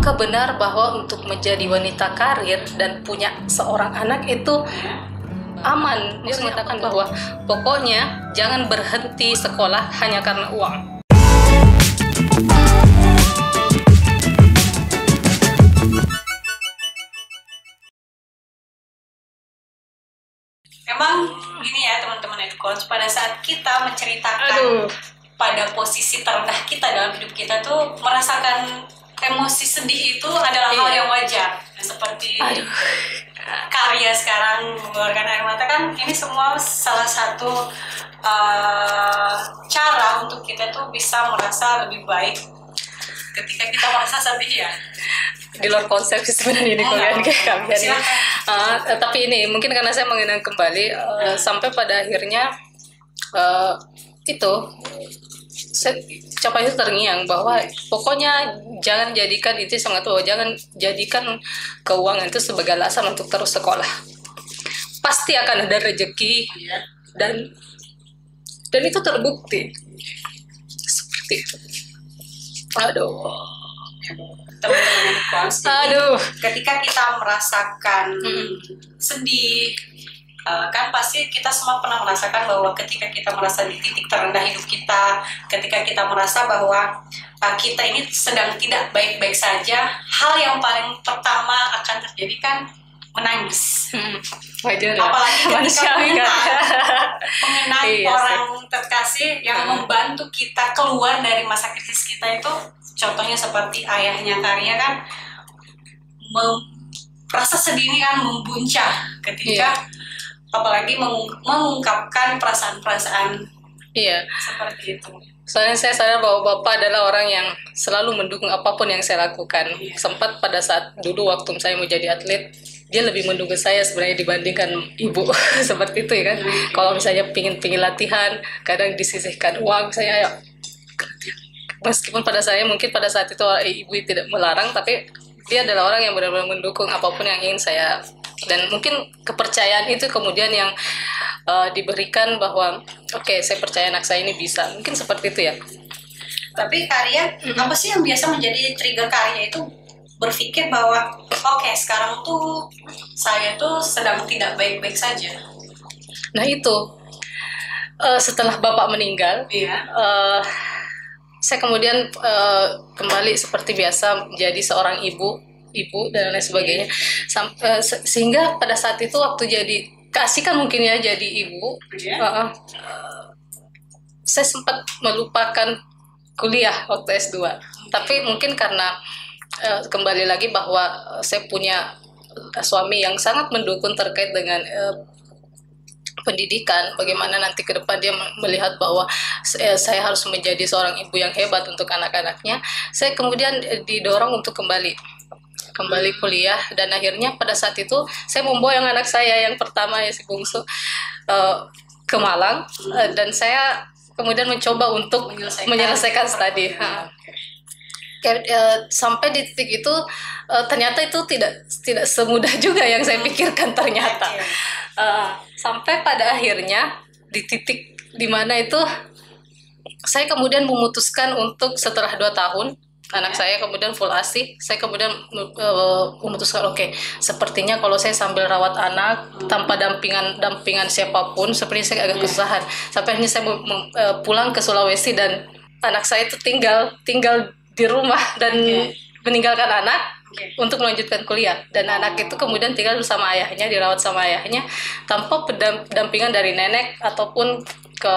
apakah benar bahwa untuk menjadi wanita karir dan punya seorang anak itu aman? Dia mengatakan bahwa pokoknya jangan berhenti sekolah hanya karena uang. Memang gini ya teman-teman Edcoach, pada saat kita menceritakan pada posisi terendah kita dalam hidup kita tuh merasakan emosi sedih itu adalah hal yang wajar. Seperti karya sekarang mengeluarkan air mata kan, ini semua salah satu cara untuk kita tuh bisa merasa lebih baik ketika kita merasa sedih ya. Di luar konsep sebenarnya ini kalian tapi ini mungkin karena saya mengenang kembali sampai pada akhirnya saya capai itu terngiang bahwa pokoknya jangan jadikan itu sangat jangan jadikan keuangan itu sebagai alasan untuk terus sekolah. Pasti akan ada rezeki dan itu terbukti seperti itu. Teman-teman, ketika kita merasakan sedih, kan pasti kita semua pernah merasakan bahwa ketika kita merasa di titik terendah hidup kita, ketika kita merasa bahwa kita ini sedang tidak baik-baik saja, hal yang paling pertama akan terjadi kan menangis. Wajar, apalagi ketika mengenang orang terkasih yang membantu kita keluar dari masa krisis kita itu. Contohnya seperti ayahnya Karya kan, rasa sedih ini kan membuncah ketika apalagi mengungkapkan perasaan-perasaan seperti itu. Soalnya saya sadar bahwa Bapak adalah orang yang selalu mendukung apapun yang saya lakukan. Sempat pada saat dulu waktu saya mau jadi atlet, dia lebih mendukung saya sebenarnya dibandingkan ibu. Seperti itu ya kan. Kalau misalnya pingin latihan, kadang disisihkan uang, saya meskipun mungkin pada saat itu ibu tidak melarang, tapi dia adalah orang yang benar-benar mendukung apapun yang ingin saya, dan mungkin kepercayaan itu kemudian yang diberikan bahwa saya percaya anak saya ini bisa, mungkin seperti itu ya. Tapi Karya, apa sih yang biasa menjadi trigger Karya itu berpikir bahwa sekarang tuh saya tuh sedang tidak baik-baik saja? Nah itu setelah Bapak meninggal, saya kemudian kembali seperti biasa menjadi seorang ibu dan lain sebagainya. Sehingga pada saat itu waktu jadi keasikan mungkin ya jadi ibu, saya sempat melupakan kuliah waktu S2. Tapi mungkin karena kembali lagi bahwa saya punya suami yang sangat mendukung terkait dengan pendidikan, bagaimana nanti ke depan dia melihat bahwa saya harus menjadi seorang ibu yang hebat untuk anak-anaknya. Saya kemudian didorong untuk kembali kuliah, dan akhirnya pada saat itu saya memboyong anak saya yang pertama ya si bungsu ke Malang, dan saya kemudian mencoba untuk menyelesaikan studi. Sampai di titik itu ternyata itu tidak semudah juga yang saya pikirkan ternyata. Sampai pada akhirnya di titik dimana itu saya kemudian memutuskan untuk setelah 2 tahun anak saya kemudian full ASI, saya kemudian memutuskan sepertinya kalau saya sambil rawat anak tanpa dampingan siapapun, sepertinya saya agak kesusahan. Sampai akhirnya saya pulang ke Sulawesi dan anak saya itu tinggal di rumah dan meninggalkan anak untuk melanjutkan kuliah, dan anak itu kemudian tinggal bersama ayahnya, dirawat sama ayahnya tanpa pendampingan dari nenek ataupun ke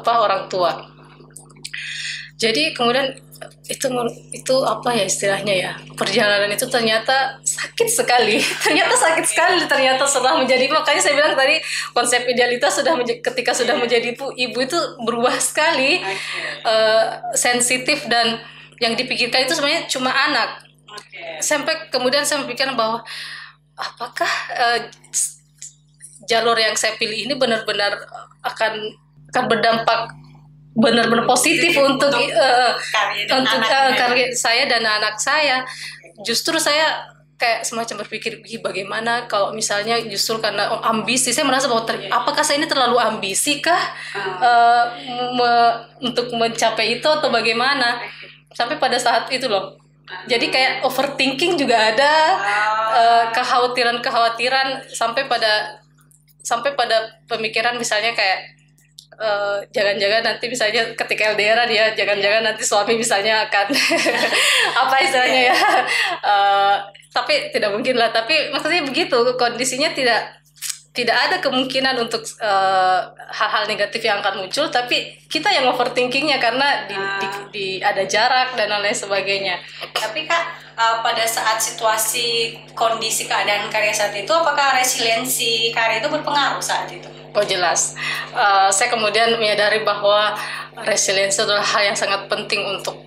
orang tua. Jadi kemudian itu apa ya istilahnya ya, perjalanan itu ternyata sakit sekali ternyata setelah menjadi, makanya saya bilang tadi konsep idealitas ketika sudah menjadi ibu itu berubah sekali, sensitif, dan yang dipikirkan itu sebenarnya cuma anak. Sampai kemudian saya berpikir bahwa apakah jalur yang saya pilih ini benar-benar akan berdampak benar-benar positif untuk karya saya dan anak saya. Justru saya kayak semacam berpikir, bagaimana kalau misalnya justru karena ambisi, saya merasa bahwa apakah saya ini terlalu ambisi kah untuk mencapai itu atau bagaimana. Sampai pada saat itu loh, Jadi kayak overthinking juga ada, kekhawatiran sampai pada pemikiran misalnya kayak jangan-jangan nanti misalnya ketika LDR dia jangan-jangan nanti suami misalnya akan apa istilahnya ya, tapi tidak mungkin lah, tapi maksudnya begitu kondisinya, tidak ada kemungkinan untuk hal-hal negatif yang akan muncul, tapi kita yang overthinkingnya karena ada jarak dan lain sebagainya. Tapi Kak, pada saat situasi kondisi keadaan Karya saat itu, apakah resiliensi Karya itu berpengaruh saat itu? Oh jelas, saya kemudian menyadari bahwa resiliensi adalah hal yang sangat penting untuk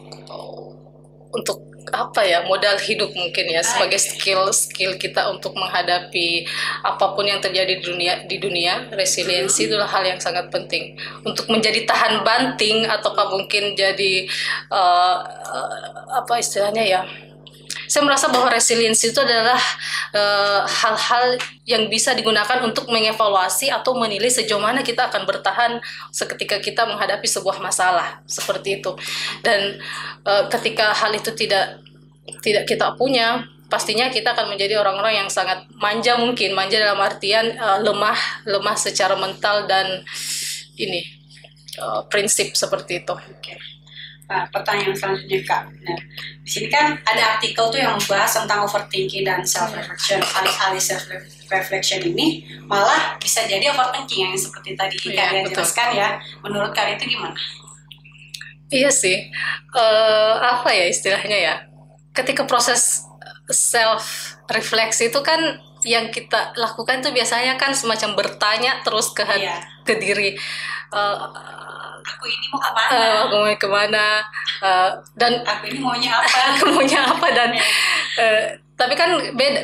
apa ya, modal hidup mungkin ya, sebagai skill kita untuk menghadapi apapun yang terjadi di dunia. Resiliensi itulah hal yang sangat penting untuk menjadi tahan banting, ataukah mungkin jadi apa istilahnya ya. Saya merasa bahwa resiliensi itu adalah hal-hal yang bisa digunakan untuk mengevaluasi atau menilai sejauh mana kita akan bertahan seketika kita menghadapi sebuah masalah seperti itu. Dan ketika hal itu tidak kita punya, pastinya kita akan menjadi orang-orang yang sangat manja, mungkin manja dalam artian lemah secara mental dan prinsip seperti itu. Okay. Nah, pertanyaan selanjutnya Kak. Nah, di sini kan ada artikel tuh yang membahas tentang overthinking dan self reflection. Alih-alih self reflection ini malah bisa jadi overthinking yang seperti tadi Kak jelaskan ya. Menurut Kak itu gimana? Iya sih. Apa ya istilahnya ya? Ketika proses self refleksi itu kan yang kita lakukan tuh biasanya kan semacam bertanya terus ke diri. Aku ini mau kemana? Aku mau kemana? Dan aku ini maunya apa? Aku maunya apa? Dan tapi kan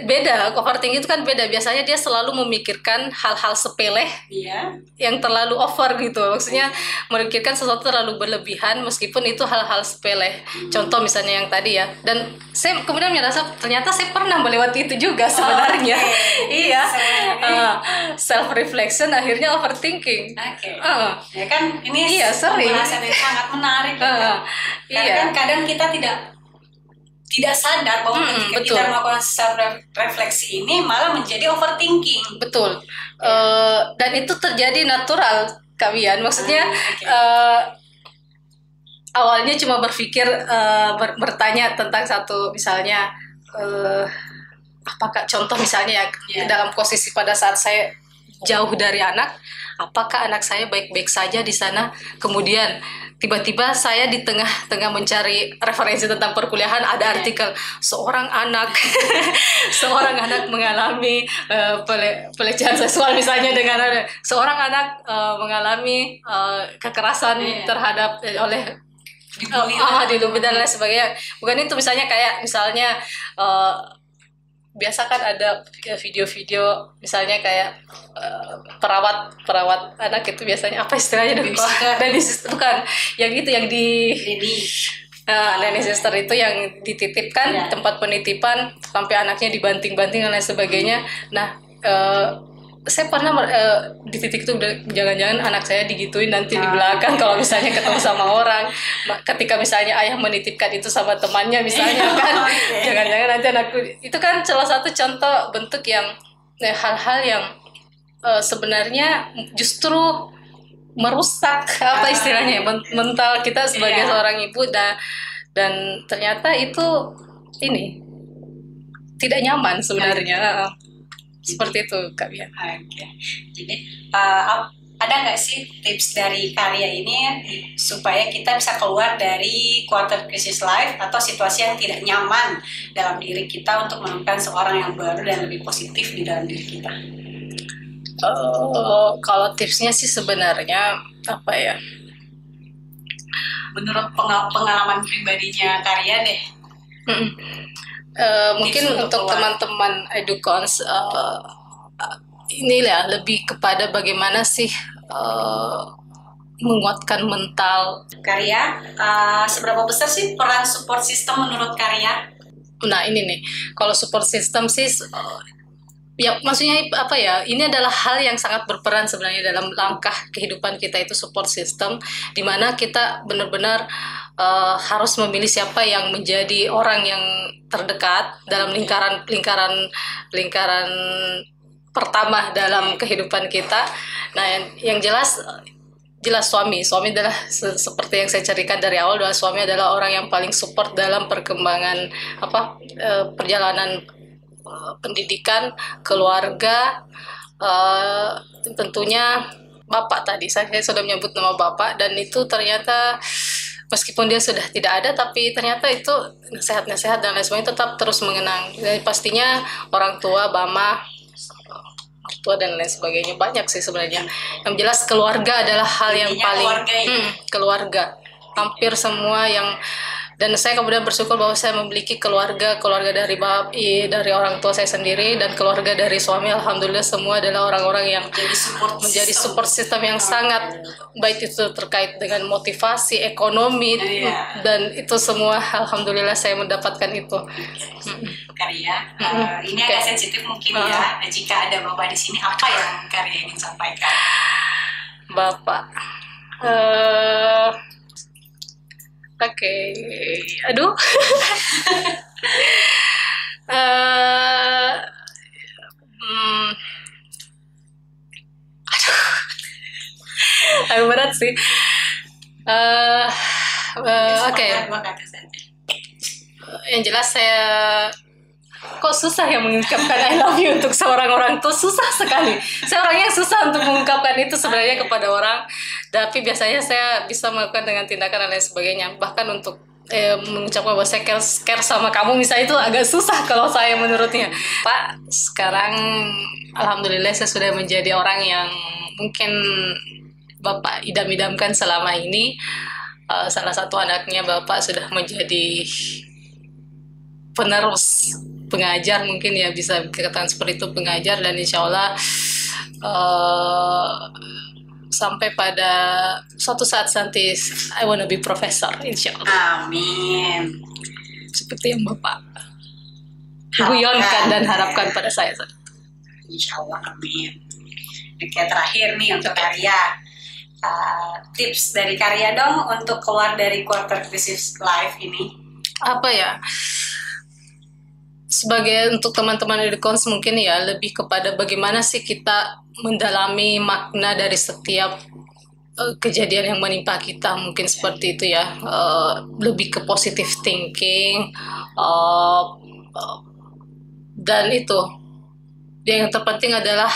beda. Overthinking itu kan beda. Biasanya dia selalu memikirkan hal-hal sepele, yang terlalu over gitu. Maksudnya memikirkan sesuatu terlalu berlebihan, meskipun itu hal-hal sepele. Contoh misalnya yang tadi ya. Dan saya kemudian merasa ternyata saya pernah melewati itu juga sebenarnya. Iya. Self reflection akhirnya overthinking. Ya kan ini sering. Pembahasan yang sangat menarik. Karena kan kadang kita tidak sadar bahwa ketika kita melakukan self refleksi ini malah menjadi overthinking. Betul. Dan itu terjadi natural, Kak Wian. Maksudnya awalnya cuma berpikir bertanya tentang satu misalnya apakah contoh misalnya dalam posisi pada saat saya jauh dari anak, apakah anak saya baik-baik saja di sana? Kemudian tiba-tiba saya di tengah-tengah mencari referensi tentang perkuliahan, ada artikel seorang anak mengalami pelecehan seksual misalnya, dengan seorang anak mengalami kekerasan terhadap oleh dibully dan lain sebagainya. Bukan itu, misalnya kayak biasa kan ada video-video misalnya kayak perawat anak itu biasanya apa istilahnya, bukan yang itu yang di nanny sister itu yang dititipkan tempat penitipan sampai anaknya dibanting-banting dan lain sebagainya. Nah saya pernah di titik itu jangan-jangan anak saya digituin nanti di belakang kalau misalnya ketemu sama orang, ketika misalnya ayah menitipkan itu sama temannya misalnya kan, jangan-jangan nanti anakku itu kan salah satu contoh bentuk yang hal-hal yang sebenarnya justru merusak apa istilahnya mental kita sebagai seorang ibu, dan ternyata itu tidak nyaman sebenarnya. Seperti itu Kak Bia. Jadi ada nggak sih tips dari Karya ini supaya kita bisa keluar dari quarter crisis life atau situasi yang tidak nyaman dalam diri kita untuk menemukan seorang yang baru dan lebih positif di dalam diri kita? Kalau tipsnya sih sebenarnya apa ya? Menurut pengalaman pribadinya Karya deh. Mungkin untuk teman-teman edukons inilah lebih kepada bagaimana sih menguatkan mental. Karya, seberapa besar sih peran support system menurut Karya? Nah ini nih, kalau support system sih ya maksudnya apa ya, ini adalah hal yang sangat berperan sebenarnya dalam langkah kehidupan kita, itu support system, dimana kita benar-benar harus memilih siapa yang menjadi orang yang terdekat dalam lingkaran pertama dalam kehidupan kita. Nah, yang jelas suami adalah seperti yang saya ceritakan dari awal, bahwa suami adalah orang yang paling support dalam perkembangan perjalanan pendidikan keluarga. Tentunya bapak, tadi saya sudah menyebut nama bapak, dan itu ternyata meskipun dia sudah tidak ada, tapi ternyata itu nasihat-nasihat dan lain sebagainya tetap terus mengenang. Dan pastinya orang tua, mama, tua dan lain sebagainya, banyak sih sebenarnya. Yang jelas keluarga adalah hal yang paling keluarga. Hampir semua yang, dan saya kemudian bersyukur bahwa saya memiliki keluarga dari orang tua saya sendiri, dan keluarga dari suami. Alhamdulillah semua adalah orang-orang yang menjadi support system yang sangat baik, itu terkait dengan motivasi, ekonomi, dan itu semua alhamdulillah saya mendapatkan itu. Karya, ini agak sensitif mungkin ya. Jika ada bapak di sini, apa yang Karya ingin sampaikan? Bapak, oke. Aduh. Aduh, berat sih. Oke. Yang jelas saya kok susah ya mengungkapkan I love you untuk seorang orang tua, susah sekali. Saya orangnya susah untuk mengungkapkan itu sebenarnya kepada orang, tapi biasanya saya bisa melakukan dengan tindakan dan lain sebagainya. Bahkan untuk mengucapkan bahwa saya care sama kamu misalnya, itu agak susah kalau saya menurutnya. Pak, sekarang alhamdulillah saya sudah menjadi orang yang mungkin Bapak idam-idamkan selama ini. Salah satu anaknya Bapak sudah menjadi penerus, pengajar, mungkin ya bisa dikatakan seperti itu, pengajar, dan insya Allah sampai pada suatu saat nanti I wanna be professor, insya Allah. Amin. Seperti yang Bapak guyonkan dan harapkan pada saya. Insya Allah, amin. Oke, terakhir nih untuk Karya, tips dari Karya dong untuk keluar dari quarter crisis life ini. Apa ya? Sebagai untuk teman-teman Edukons mungkin ya lebih kepada bagaimana sih kita mendalami makna dari setiap kejadian yang menimpa kita, mungkin seperti itu ya. Lebih ke positive thinking, dan itu yang terpenting adalah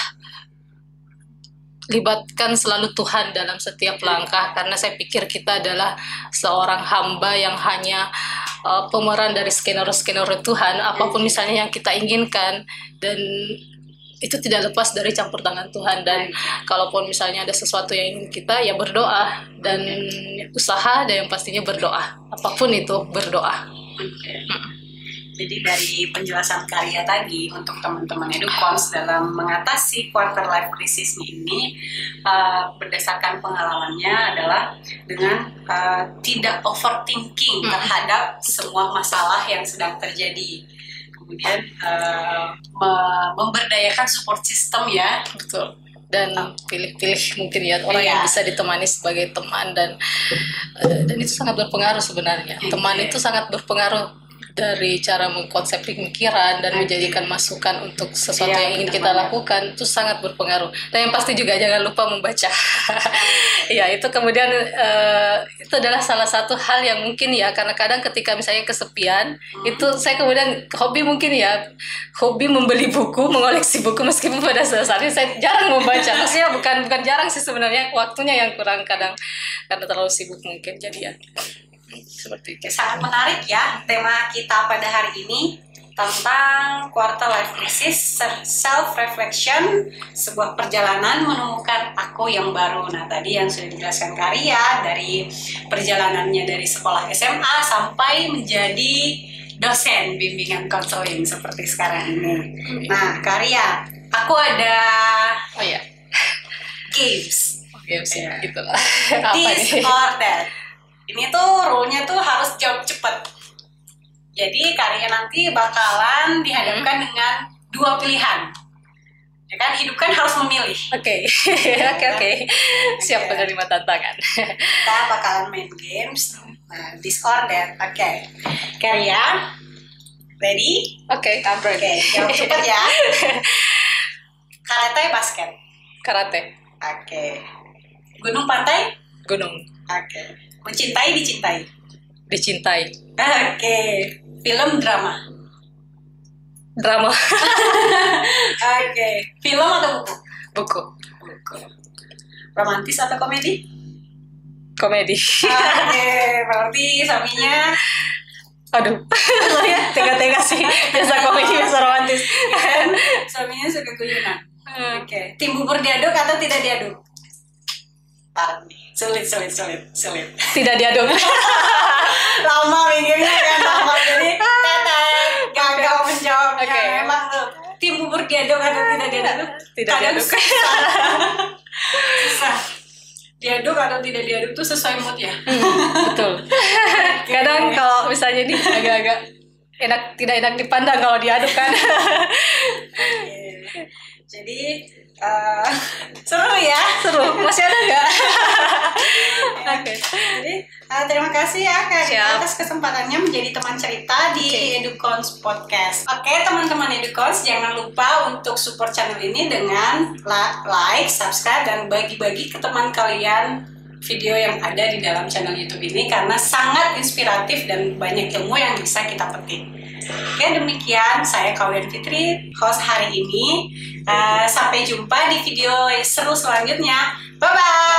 libatkan selalu Tuhan dalam setiap langkah, karena saya pikir kita adalah seorang hamba yang hanya pemeran dari skenario Tuhan. Apapun misalnya yang kita inginkan, dan itu tidak lepas dari campur tangan Tuhan. Dan kalaupun misalnya ada sesuatu yang ingin kita, ya berdoa dan usaha, dan yang pastinya berdoa. Apapun itu berdoa. Jadi dari penjelasan Karya tadi untuk teman-teman Edukons dalam mengatasi quarter life crisis ini, berdasarkan pengalamannya adalah dengan tidak overthinking terhadap semua masalah yang sedang terjadi. Kemudian memberdayakan support system ya. Betul. Dan pilih-pilih mungkin ya orang yang bisa ditemani sebagai teman, dan itu sangat berpengaruh sebenarnya. Teman itu sangat berpengaruh dari cara mengkonsep pemikiran dan menjadikan masukan untuk sesuatu yang ingin kita lakukan, itu sangat berpengaruh. Dan yang pasti juga jangan lupa membaca. Ya, itu kemudian itu adalah salah satu hal yang mungkin ya, karena kadang ketika misalnya kesepian, itu saya kemudian hobi membeli buku, mengoleksi buku, meskipun pada saat ini saya jarang membaca. Maksudnya bukan jarang sih sebenarnya, waktunya yang kurang kadang karena terlalu sibuk mungkin jadi ya. Seperti itu. Sangat menarik ya tema kita pada hari ini tentang quarter life crisis, self reflection, sebuah perjalanan menemukan aku yang baru. Nah, tadi yang sudah dijelaskan Karya dari perjalanannya dari sekolah SMA sampai menjadi dosen bimbingan konseling seperti sekarang ini. Nah, Karya, aku ada games. Ya, gitulah. This or that. Ini tuh rule-nya tuh harus jawab cepat. Jadi Karya nanti bakalan dihadapkan dengan dua pilihan. Ya kan, hidup kan harus memilih. Oke. Siap menerima tantangan. Kita bakalan main games. Nah, this or that. Oke. Kalian ready? Oke, I'm ready. Oke, jawab cepat ya. Karate, basket. Karate. Oke. Gunung, pantai? Gunung. Oke. Mencintai, dicintai? Dicintai. Oke. Film, drama? Drama. Oke. Film atau buku? Buku. Buku. Romantis atau komedi? Komedi. Oke, berarti suaminya Aduh, saya tega-tega sih. Biasa komedi, biasa romantis. kan suaminya suka guyonan. Oke. Tim bubur diaduk atau tidak diaduk? Parah nih. Sulit. Tidak diaduk. Lama mikirnya kan, lama jadi tetet gagal menjawabnya. Oke. Emang tuh tim bubur diaduk atau tidak diaduk? Tidak Kadang diaduk. susah. Diaduk atau tidak diaduk tuh sesuai mood ya. Betul. Kadang kalau misalnya ini agak-agak tidak enak dipandang kalau diaduk kan. Jadi seru ya. Seru. Masih ada nggak? Oke. Jadi terima kasih ya Kak Dina atas kesempatannya menjadi teman cerita di Edukons Podcast. Oke, teman-teman Edukons, jangan lupa untuk support channel ini dengan like, subscribe, dan bagi-bagi ke teman kalian video yang ada di dalam channel YouTube ini karena sangat inspiratif dan banyak ilmu yang bisa kita petik. Oke, demikian saya Kaulian Fitri, host hari ini. Sampai jumpa di video seru selanjutnya. Bye-bye!